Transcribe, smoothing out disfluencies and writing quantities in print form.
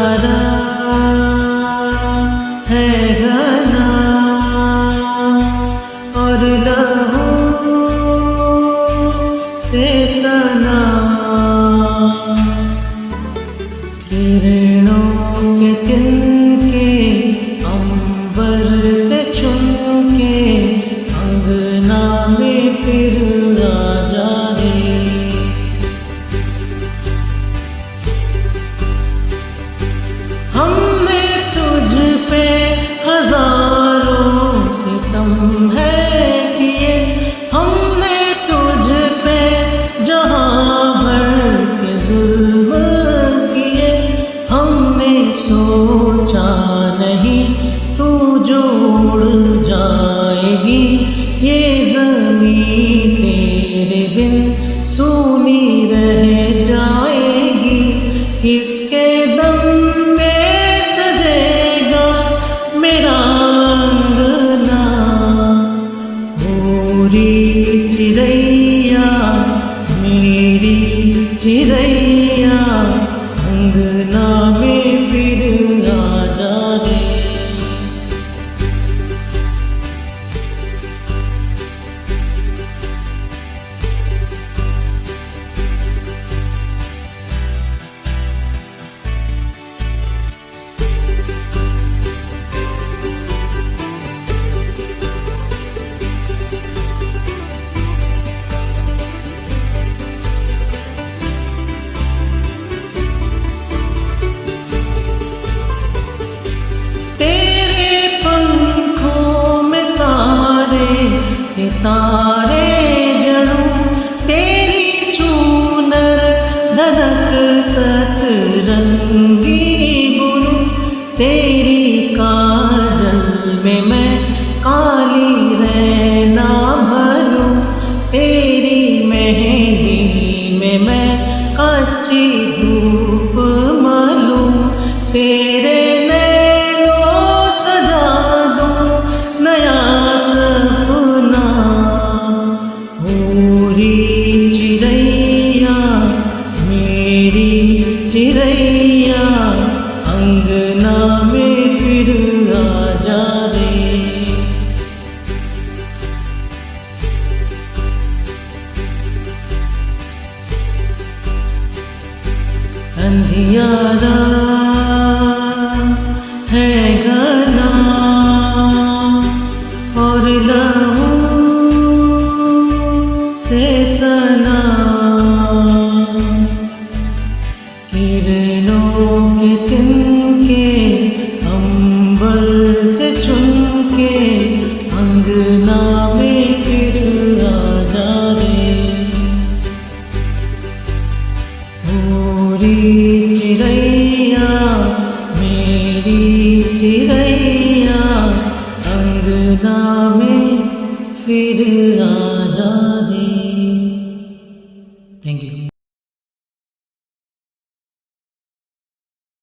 अंधियारा है घना और लहू से सना, किरणों के तिनके अंबर से चुनके अंगना में फिर आ जा रे। हमने तुझ पे हजारों सितम है किए, हमने तुझ पे जहां भर के जुल्म किए, हमने सोचा नहीं तू जोड़ जाएगी ये ज़मीं तेरे बिन सूनी रह जाएगी। किसके दम पे सजेगा मेरा अंगना, पूरी चिड़ैया मेरी चिड़ैया अंगना में फिर आ जा रे। सितारे जड़ूं तेरी चूनर धनक सतरंगी बुनूं, तेरी काजल में मैं काली रैना भरूं, तेरी मेहंदी में मैं कच्ची धूप मलूं, तेरे नैनों सजा दूं नया सपना। पूरी चिड़ैया मेरी चिड़ैया अंगना में फिर आ जा रे। अंधियारा है घना और लहू से सना, किरणों के तिनके अंबर से चुनके अंगना में फिर आ जा रे। पूरी चिड़ैया मेरी चिड़ैया अंगना में फिर आ जा रे। Thank you.